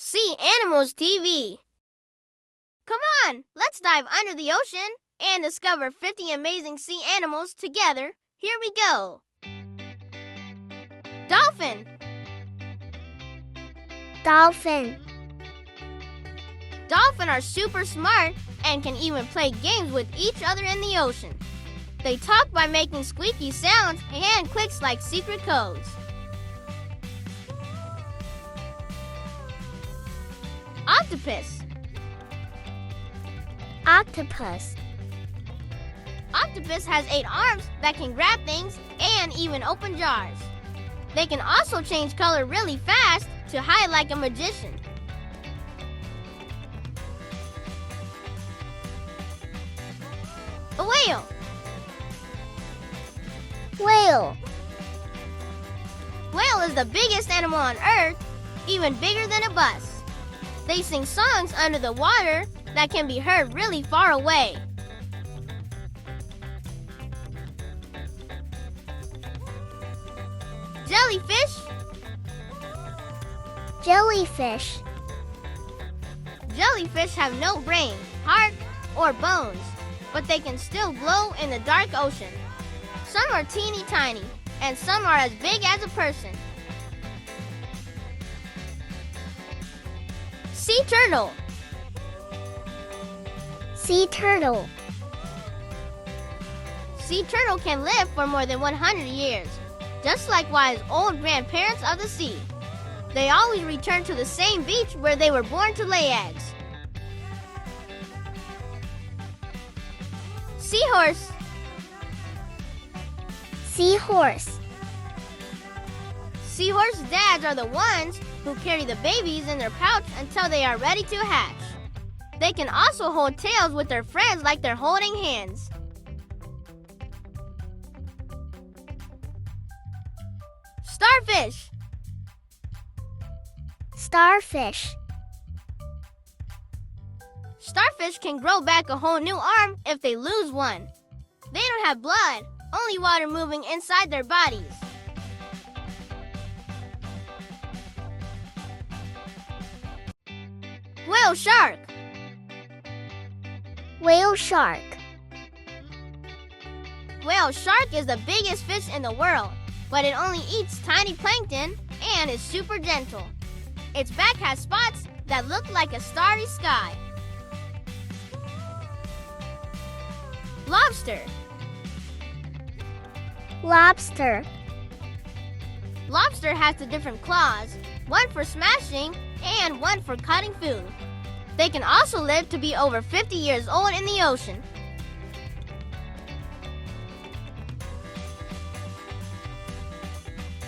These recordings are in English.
Sea Animals TV. Come on, let's dive under the ocean and discover 50 amazing sea animals together. Here we go. Dolphin. Dolphin. Dolphins are super smart and can even play games with each other in the ocean. They talk by making squeaky sounds and clicks like secret codes. Octopus. Octopus. Octopus has 8 arms that can grab things and even open jars. They can also change color really fast to hide like a magician. A whale. Whale. Whale is the biggest animal on Earth, even bigger than a bus. They sing songs under the water that can be heard really far away. Jellyfish. Jellyfish. Jellyfish have no brain, heart, or bones, but they can still glow in the dark ocean. Some are teeny tiny, and some are as big as a person. Sea turtle. Sea turtle. Sea turtle can live for more than 100 years, just like wise old grandparents of the sea. They always return to the same beach where they were born to lay eggs. Seahorse. Seahorse. Seahorse dads are the ones who carry the babies in their pouch until they are ready to hatch. They can also hold tails with their friends like they're holding hands. Starfish. Starfish. Starfish can grow back a whole new arm if they lose one. They don't have blood, only water moving inside their bodies. Whale shark. Whale shark. Whale shark is the biggest fish in the world, but it only eats tiny plankton and is super gentle. Its back has spots that look like a starry sky. Lobster. Lobster. Lobster has 2 different claws, one for smashing and one for cutting food. They can also live to be over 50 years old in the ocean.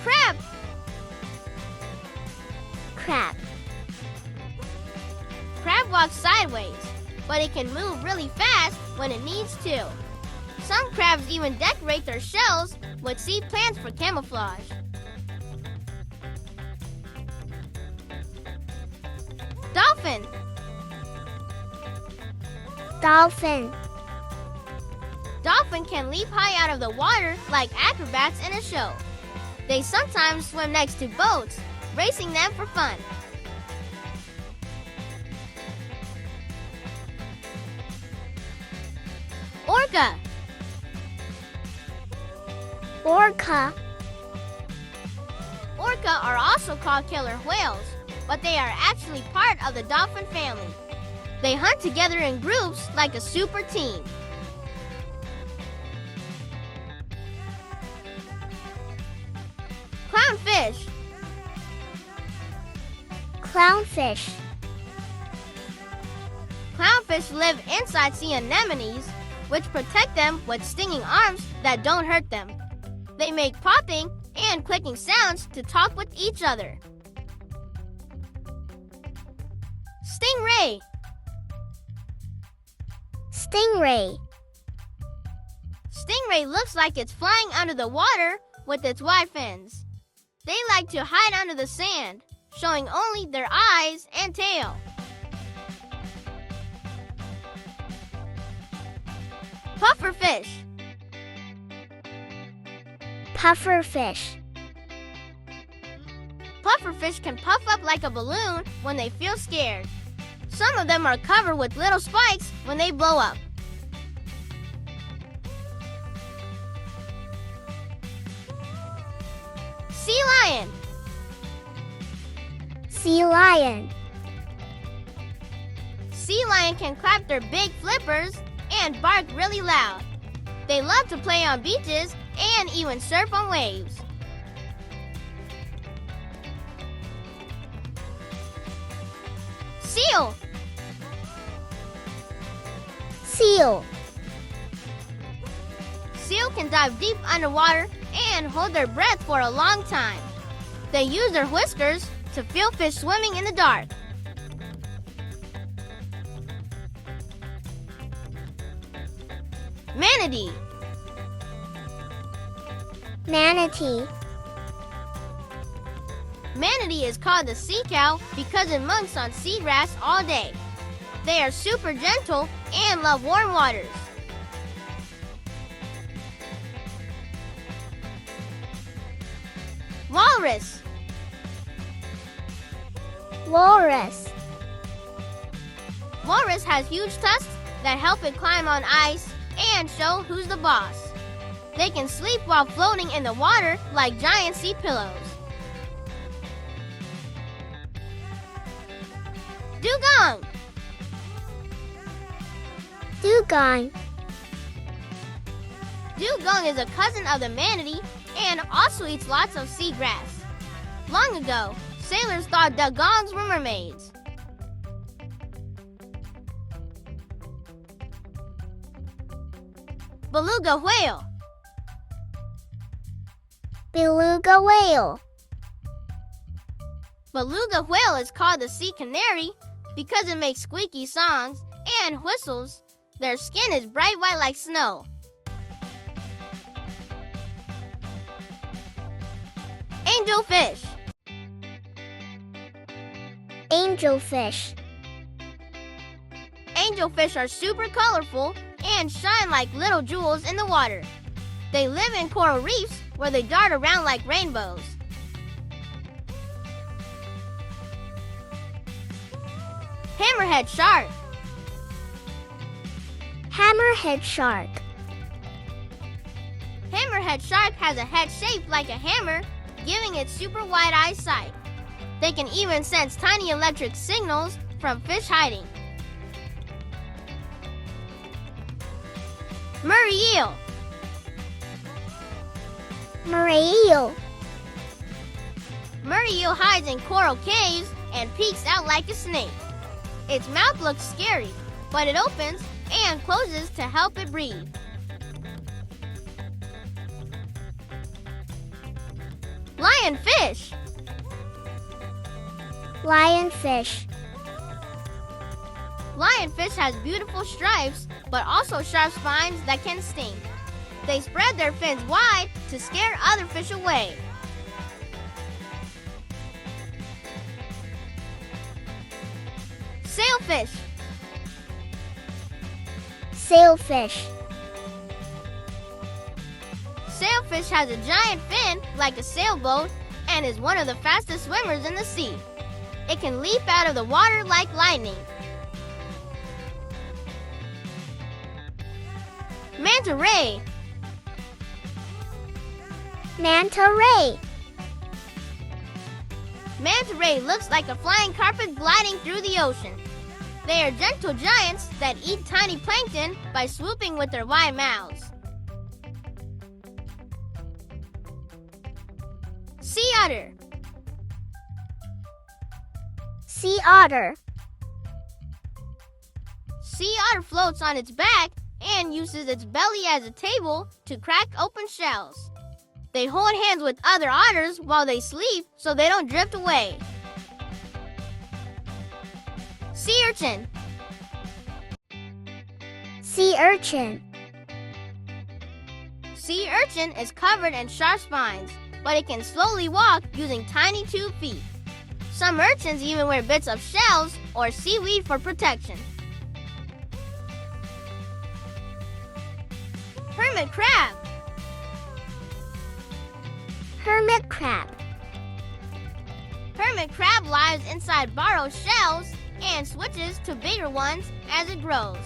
Crab. Crab. Crab walks sideways, but it can move really fast when it needs to. Some crabs even decorate their shells with seed plants for camouflage. Dolphin. Dolphin. Dolphin can leap high out of the water like acrobats in a show. They sometimes swim next to boats, racing them for fun. Orca. Orca. Orca are also called killer whales, but they are actually part of the dolphin family. They hunt together in groups like a super team. Clownfish. Clownfish. Clownfish live inside sea anemones, which protect them with stinging arms that don't hurt them. They make popping and clicking sounds to talk with each other. Stingray. Stingray. Stingray looks like it's flying under the water with its wide fins. They like to hide under the sand, showing only their eyes and tail. Pufferfish. Pufferfish. Pufferfish can puff up like a balloon when they feel scared. Some of them are covered with little spikes when they blow up. Sea lion. Sea lion. Sea lion can clap their big flippers and bark really loud. They love to play on beaches and even surf on waves. Seal. Seal. Seal can dive deep underwater and hold their breath for a long time. They use their whiskers to feel fish swimming in the dark. Manatee. Manatee. Manatee is called the sea cow because it munks on seagrass all day. They are super gentle and love warm waters. Walrus. Walrus. Walrus has huge tusks that help it climb on ice and show who's the boss. They can sleep while floating in the water like giant sea pillows. Dugong. Dugong. Dugong is a cousin of the manatee and also eats lots of seagrass. Long ago, sailors thought dugongs were mermaids. Beluga whale. Beluga whale. Beluga whale is called the sea canary because it makes squeaky songs and whistles. Their skin is bright white like snow. Angelfish. Angelfish. Angelfish are super colorful and shine like little jewels in the water. They live in coral reefs where they dart around like rainbows. Hammerhead shark. Hammerhead shark. Hammerhead shark has a head shaped like a hammer, giving it super wide eyesight. They can even sense tiny electric signals from fish hiding. Murray eel. Murray eel. Murray eel hides in coral caves and peeks out like a snake. Its mouth looks scary, but it opens and closes to help it breathe. Lionfish. Lionfish. Lionfish has beautiful stripes, but also sharp spines that can sting. They spread their fins wide to scare other fish away. Sailfish. Sailfish. Sailfish has a giant fin like a sailboat and is one of the fastest swimmers in the sea. It can leap out of the water like lightning. Manta ray. Manta ray. Manta ray looks like a flying carpet gliding through the ocean. They are gentle giants that eat tiny plankton by swooping with their wide mouths. Sea otter. Sea otter. Sea otter floats on its back and uses its belly as a table to crack open shells. They hold hands with other otters while they sleep so they don't drift away. Sea urchin. Sea urchin. Sea urchin is covered in sharp spines, but it can slowly walk using tiny 2 feet. Some urchins even wear bits of shells or seaweed for protection. Hermit crab. Hermit crab. hermit crab lives inside borrowed shells and switches to bigger ones as it grows.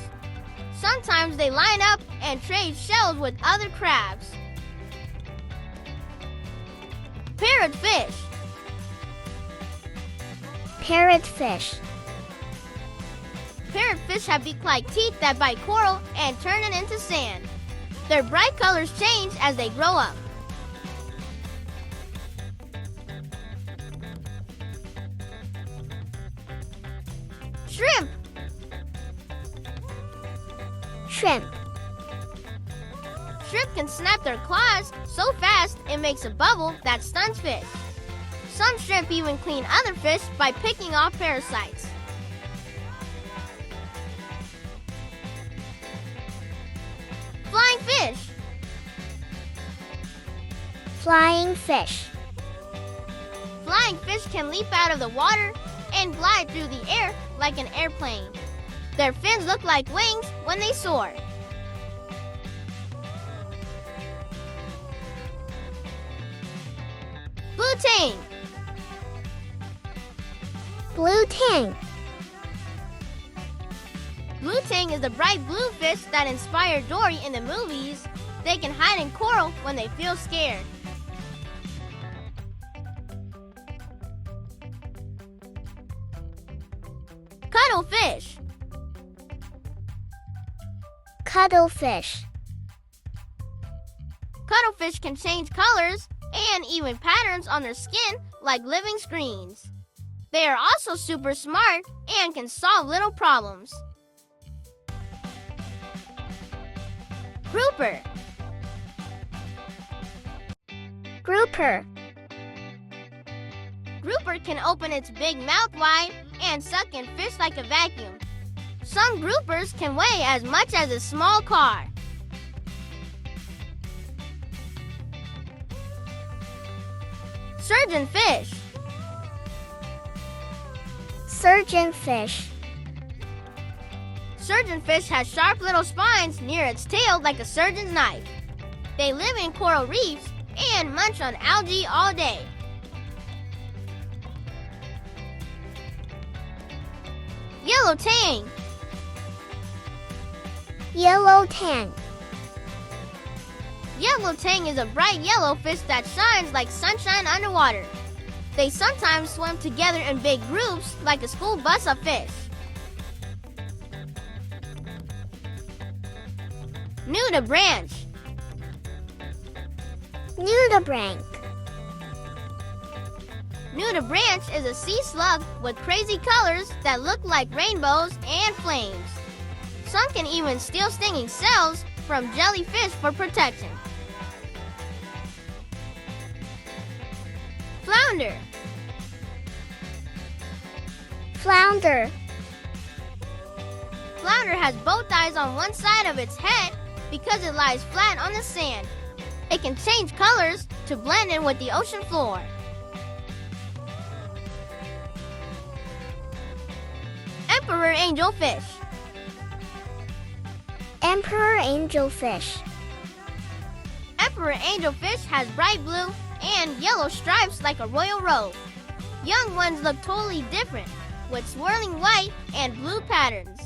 Sometimes they line up and trade shells with other crabs. Parrotfish. Parrotfish. Parrotfish have beak-like teeth that bite coral and turn it into sand. Their bright colors change as they grow up. Shrimp. Shrimp. Shrimp can snap their claws so fast it makes a bubble that stuns fish. Some shrimp even clean other fish by picking off parasites. Flying fish. Flying fish. Flying fish can leap out of the water and glide through the air like an airplane. Their fins look like wings when they soar. Blue tang. Blue tang. Blue tang is the bright blue fish that inspired Dory in the movies. They can hide in coral when they feel scared. Cuttlefish. Cuttlefish. Cuttlefish can change colors and even patterns on their skin like living screens. They are also super smart and can solve little problems. Grouper. Grouper. Grouper can open its big mouth wide and suck in fish like a vacuum. Some groupers can weigh as much as a small car. Surgeonfish. Surgeonfish. Surgeonfish has sharp little spines near its tail like a surgeon's knife. They live in coral reefs and munch on algae all day. Yellow tang. Yellow tang. Yellow tang is a bright yellow fish that shines like sunshine underwater. They sometimes swim together in big groups like a school bus of fish. Nudibranch. Nudibranch. Nudibranch is a sea slug with crazy colors that look like rainbows and flames. Some can even steal stinging cells from jellyfish for protection. Flounder. Flounder. Flounder has both eyes on one side of its head because it lies flat on the sand. It can change colors to blend in with the ocean floor. Emperor angelfish. Emperor angelfish. Emperor angelfish has bright blue and yellow stripes like a royal robe. Young ones look totally different, with swirling white and blue patterns.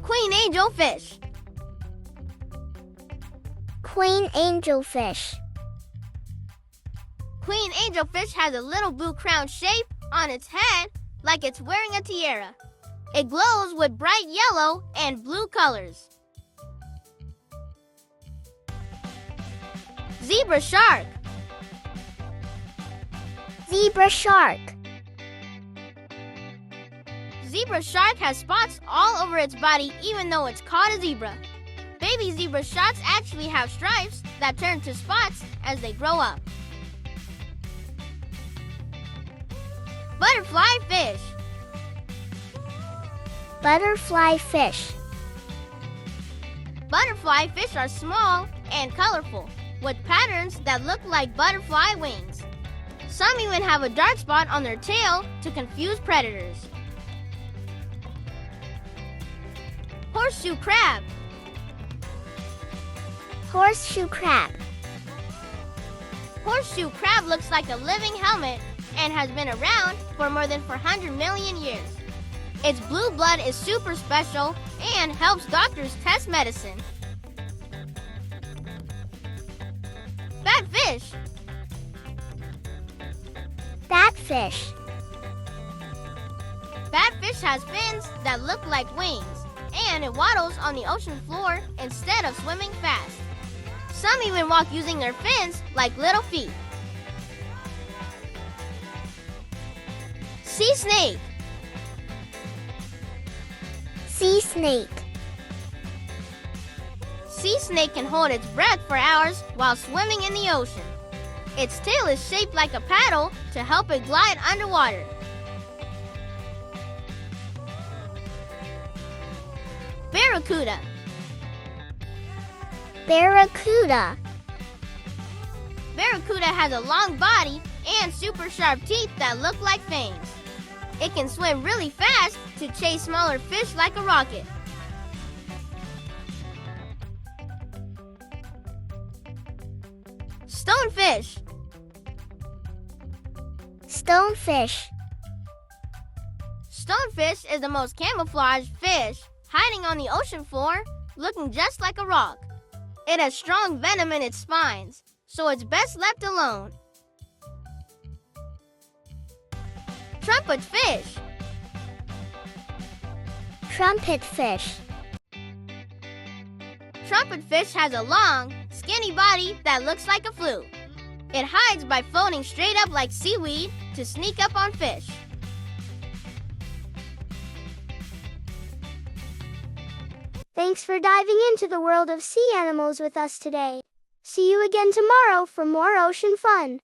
Queen angelfish. Queen angelfish. Queen angelfish has a little blue crown shape on its head like it's wearing a tiara. It glows with bright yellow and blue colors. Zebra shark. Zebra shark. Zebra shark has spots all over its body even though it's called a zebra. Baby zebra sharks actually have stripes that turn to spots as they grow up. Butterfly fish. Butterfly fish. Butterfly fish are small and colorful, with patterns that look like butterfly wings. Some even have a dark spot on their tail to confuse predators. Horseshoe crab. Horseshoe crab. Horseshoe crab looks like a living helmet and has been around for more than 400 million years. Its blue blood is super special and helps doctors test medicine. Batfish. Batfish. Batfish has fins that look like wings, and it waddles on the ocean floor instead of swimming fast. Some even walk using their fins like little feet. Sea snake. Sea snake. Sea snake can hold its breath for hours while swimming in the ocean. Its tail is shaped like a paddle to help it glide underwater. Barracuda. Barracuda. Barracuda has a long body and super sharp teeth that look like fangs. It can swim really fast to chase smaller fish like a rocket. Stonefish. Stonefish. Stonefish is the most camouflaged fish, hiding on the ocean floor, looking just like a rock. It has strong venom in its spines, so it's best left alone. Trumpet fish. Trumpet fish. Trumpet fish has a long, skinny body that looks like a flute. It hides by floating straight up like seaweed to sneak up on fish. Thanks for diving into the world of sea animals with us today. See you again tomorrow for more ocean fun.